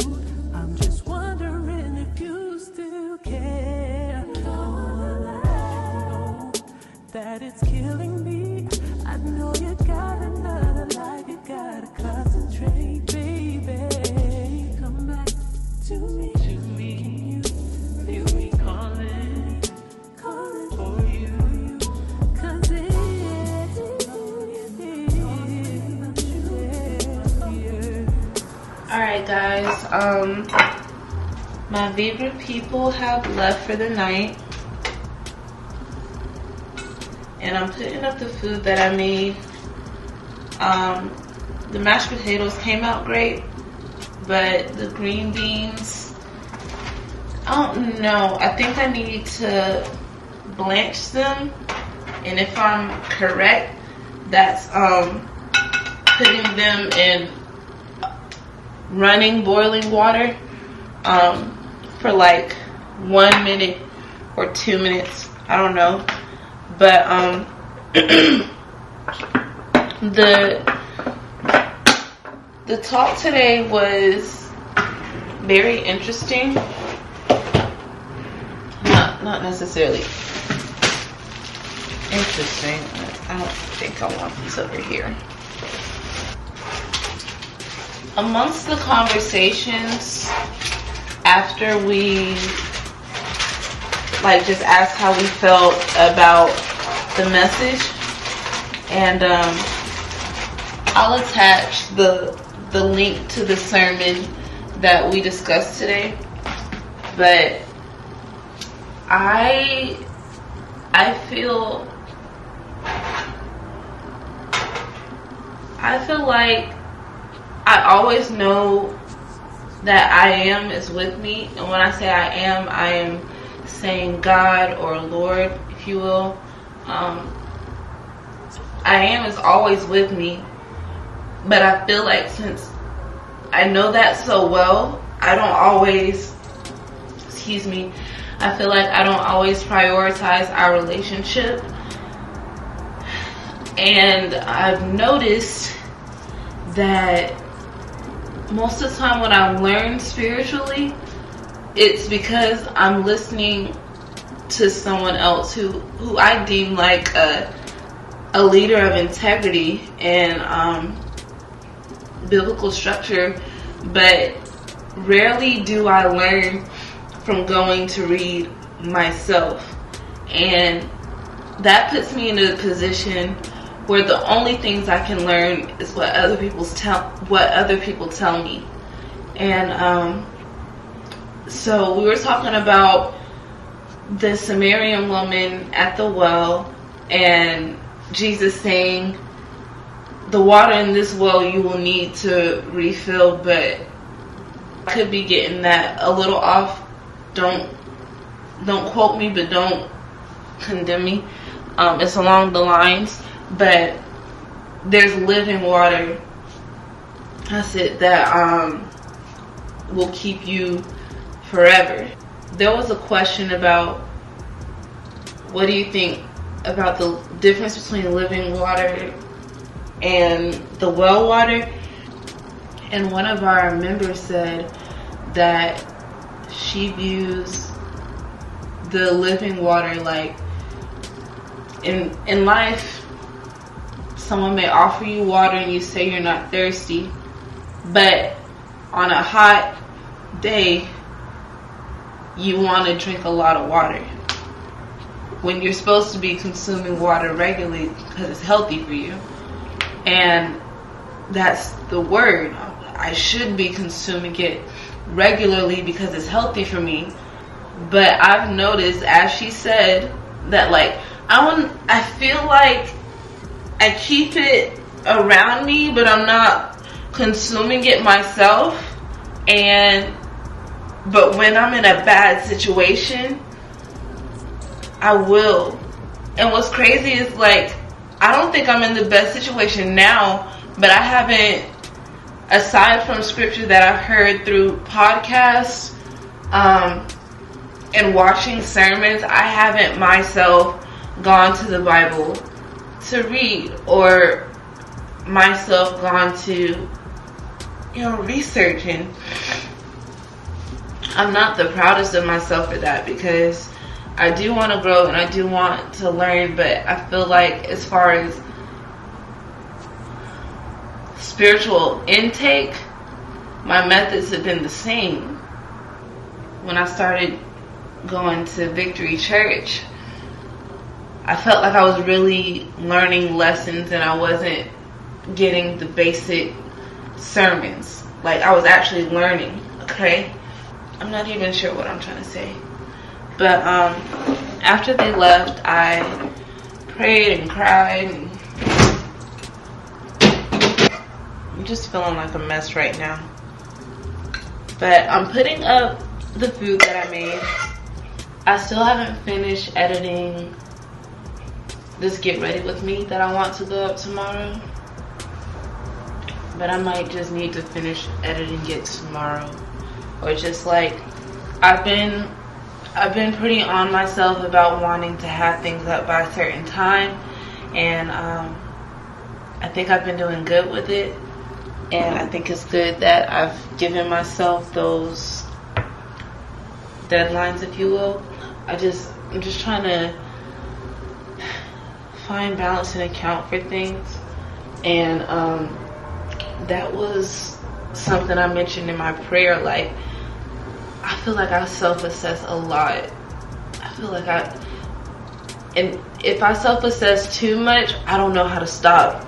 I'm just wondering if you still care. Oh, that it's killing me. I know you got another life. You gotta concentrate, baby. Come back to me. Can you feel me calling? Alright guys, my favorite people have left for the night, and I'm putting up the food that I made. The mashed potatoes came out great, but the green beans, I don't know, I think I need to blanch them, and if I'm correct, that's putting them in running boiling water for like 1 minute or 2 minutes, I don't know, but the talk today was very interesting. Not necessarily interesting. I don't think I want these over here. Amongst the conversations after we just asked how we felt about the message, and I'll attach the link to the sermon that we discussed today, but I feel like I always know that I am is with me, and when I say I am saying God or Lord, if you will. I am is always with me, but I feel like since I know that so well, I don't always, I feel like I don't always prioritize our relationship, and I've noticed that most of the time when I learn spiritually, it's because I'm listening to someone else who I deem like a leader of integrity and biblical structure, but rarely do I learn from going to read myself, and that puts me in a position where the only things I can learn is what other people tell me. And so we were talking about the Samaritan woman at the well, and Jesus saying, the water in this well you will need to refill, but I could be getting that a little off. Don't quote me, but don't condemn me. It's along the lines, but there's living water, that's it, that will keep you forever. There was a question about, what do you think about the difference between living water and the well water? And one of our members said that she views the living water like, in life, someone may offer you water and you say you're not thirsty, but on a hot day you want to drink a lot of water when you're supposed to be consuming water regularly because it's healthy for you. And that's the word. I should be consuming it regularly because it's healthy for me. But I've noticed, as she said, that like I feel like I keep it around me, but I'm not consuming it myself. But when I'm in a bad situation, I will. And what's crazy is like, I don't think I'm in the best situation now, but I haven't, aside from scripture that I've heard through podcasts and watching sermons, I haven't myself gone to the Bible to read, or myself gone to, researching. I'm not the proudest of myself for that, because I do want to grow and I do want to learn, but I feel like as far as spiritual intake, my methods have been the same. When I started going to Victory Church, I felt like I was really learning lessons and I wasn't getting the basic sermons. Like, I was actually learning, okay? I'm not even sure what I'm trying to say. But after they left, I prayed and cried. And I'm just feeling like a mess right now. But I'm putting up the food that I made. I still haven't finished editing this Get Ready With Me that I want to go up tomorrow. But I might just need to finish editing it tomorrow. Or just like, I've been pretty on myself about wanting to have things up by a certain time, and I think I've been doing good with it, and I think it's good that I've given myself those deadlines, if you will. I'm just trying to find balance and account for things, and that was something I mentioned in my prayer. Like, I feel like I self-assess a lot. I feel like and if I self-assess too much, I don't know how to stop.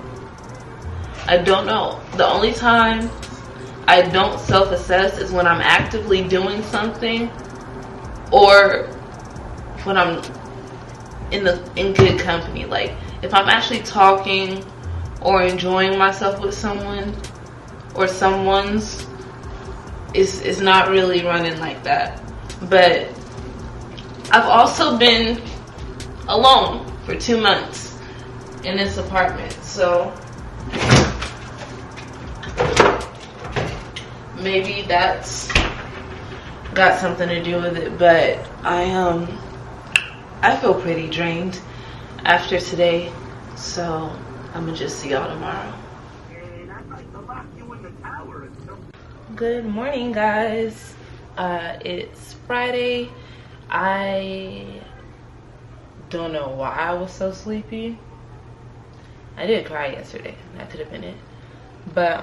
I don't know. The only time I don't self-assess is when I'm actively doing something, or when I'm in good company. Like, if I'm actually talking or enjoying myself with someone, or someone's, it's not really running like that. But I've also been alone for 2 months in this apartment, so maybe that's got something to do with it. But I feel pretty drained after today, so I'm gonna just see y'all tomorrow. Good morning, guys. It's Friday. I don't know why I was so sleepy. I did cry yesterday. That could have been it. But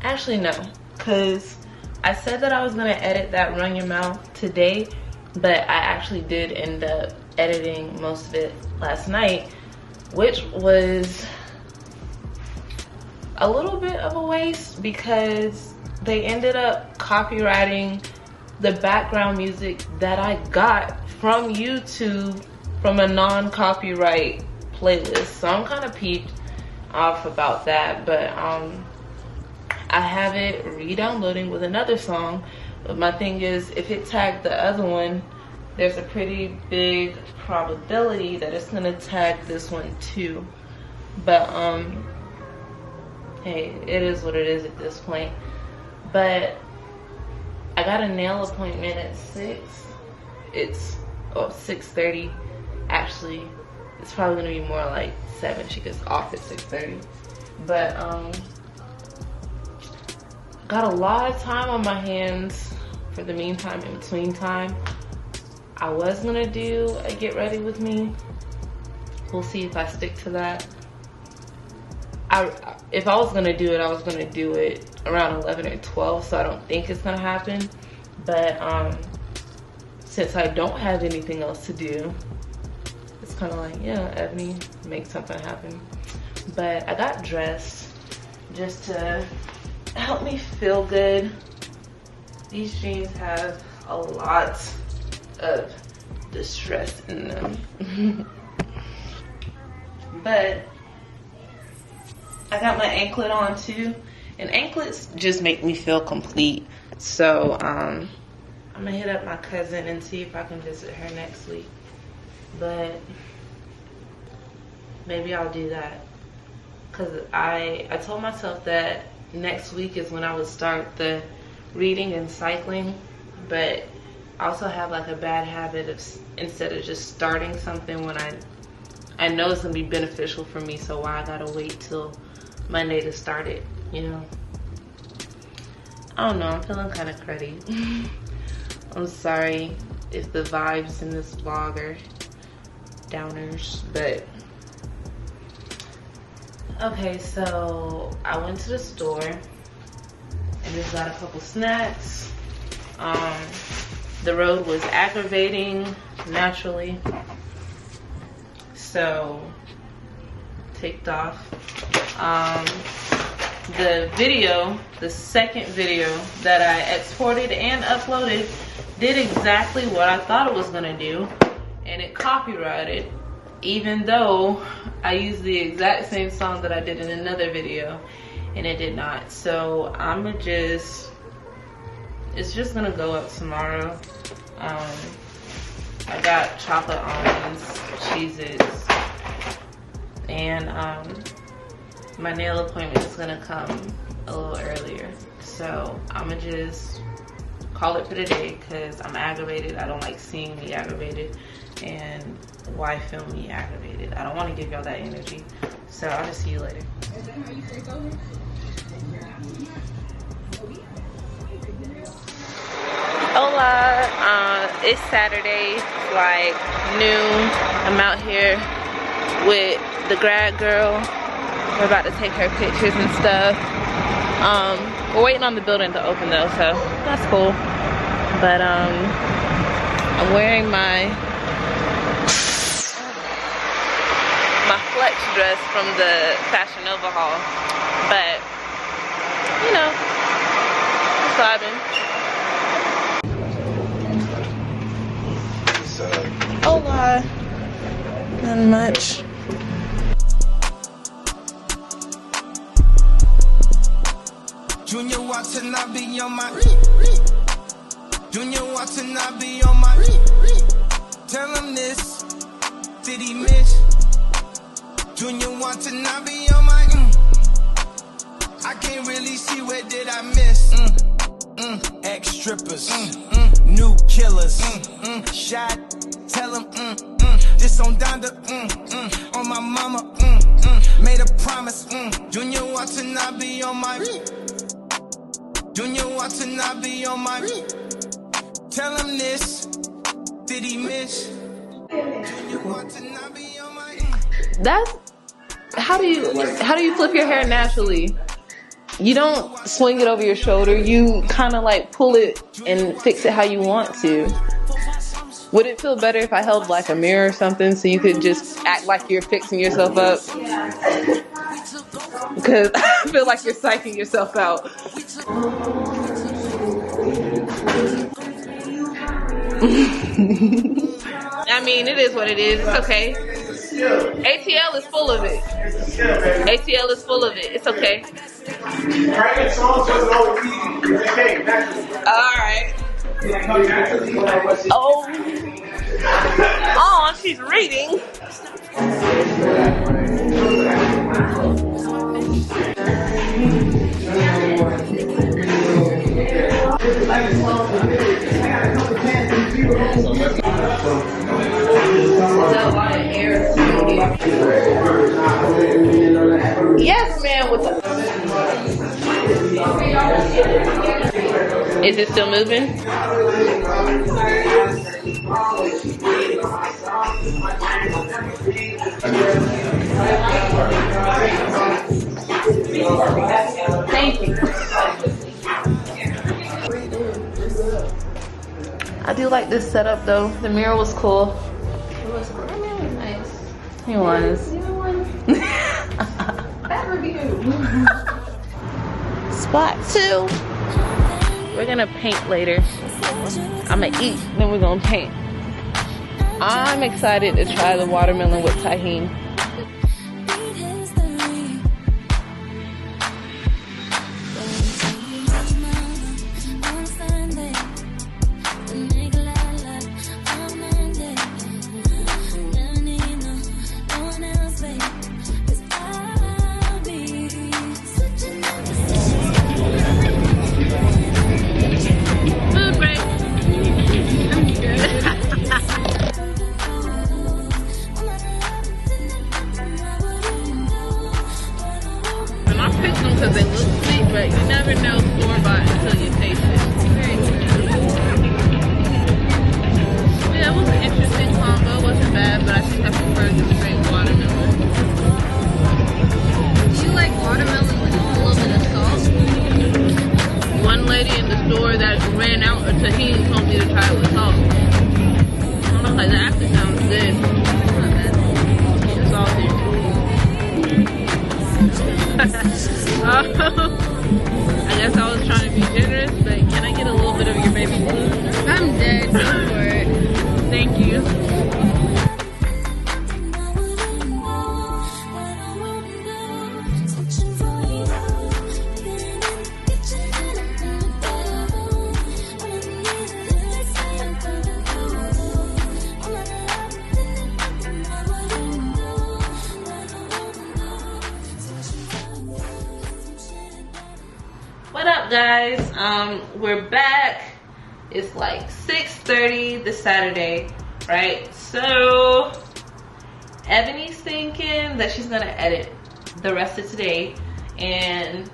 actually no, because I said that I was gonna edit that Run Your Mouth today, but I actually did end up editing most of it last night, which was a little bit of a waste because they ended up copywriting the background music that I got from YouTube from a non-copyright playlist. So I'm kind of peeved off about that, but I have it re-downloading with another song. But my thing is, if it tagged the other one, there's a pretty big probability that it's gonna tag this one too. But hey, it is what it is at this point. But I got a nail appointment at 6. It's 6:30. Actually, it's probably gonna be more like 7. She gets off at 6:30. But got a lot of time on my hands for the meantime, in between time. I was gonna do a Get Ready With Me. We'll see if I stick to that. If I was gonna do it, I was gonna do it around 11 or 12, so I don't think it's gonna happen. But since I don't have anything else to do, it's kind of like, yeah, Ebony, make something happen. But I got dressed just to help me feel good. These jeans have a lot of distress in them. But I got my anklet on too, and anklets just make me feel complete. So I'm gonna hit up my cousin and see if I can visit her next week. But maybe I'll do that, because I told myself that next week is when I would start the reading and cycling, but I also have like a bad habit of, instead of just starting something when I know it's gonna be beneficial for me, so why I gotta wait till Monday to start it, you know? I don't know, I'm feeling kind of cruddy. I'm sorry if the vibes in this vlog are downers, but okay, so I went to the store and just got a couple snacks. The road was aggravating naturally, so ticked off. The video, the second video that I exported and uploaded, did exactly what I thought it was gonna do, and it copyrighted, even though I used the exact same song that I did in another video, and it did not. So it's just gonna go up tomorrow. I got chocolate almonds, Cheez-Its, and my nail appointment is gonna come a little earlier. So I'ma just call it for the day, because I'm aggravated. I don't like seeing me aggravated, and why film me aggravated? I don't want to give y'all that energy. So I'll just see you later. Hola, it's Saturday, it's like noon. I'm out here with the grad girl. We're about to take her pictures and stuff. We're waiting on the building to open though, so that's cool. But I'm wearing my flex dress from the Fashion Nova haul, but you know, just vibing. Hola. Not much. Junior Watanabe on my Junior Watanabe on my tell him this, did he miss? Junior Watanabe on my I can't really see where did I miss. Ex strippers, new killers, shot, tell him this on Donda, on my mama, made a promise, Junior Watanabe on my Junior Watanabe on my tell him this, did he miss? Junior Watanabe on my That's how do you flip your hair naturally? You don't swing it over your shoulder. You kind of like pull it and fix it how you want to. Would it feel better if I held like a mirror or something so you could just act like you're fixing yourself up? Because I feel like you're psyching yourself out. I mean, it is what it is. It's okay. ATL is full of it. ATL is full of it. It's okay. Alright. Oh, she's reading. Yes, man. With the is it still moving? Thank you. I do like this setup though. The mirror was cool. It was cool. The mirror was nice. He was. That review. Spot 2. We're gonna paint later. I'm gonna eat, then we're gonna paint. I'm excited to try the watermelon with tahini. Because they look sweet, but you never know store-bought until you taste it. Yeah, it was an interesting combo. It wasn't bad, but I think I prefer the straight watermelon. Do you like watermelon with a little bit of salt? One lady in the store that ran out of tahini told me to try it with salt. I was like, that actually sounds good. It's salty. I guess I was trying to be generous, but can I get a little bit of your baby blue? I'm dead. Go for it. Thank you. What up, guys? We're back. It's like 6:30 this Saturday, right? So Ebony's thinking that she's gonna edit the rest of today, and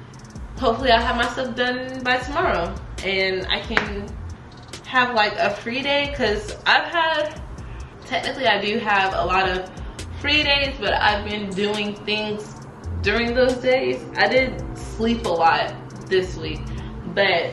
hopefully I'll have my stuff done by tomorrow, and I can have like a free day, because technically I do have a lot of free days, but I've been doing things during those days. I did sleep a lot this week, but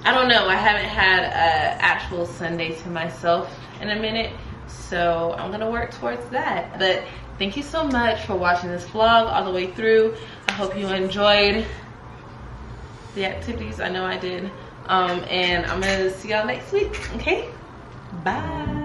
I don't know, I haven't had an actual Sunday to myself in a minute, so I'm gonna work towards that. But thank you so much for watching this vlog all the way through. I hope you enjoyed the activities. I know I did. And I'm gonna see y'all next week. Okay, bye.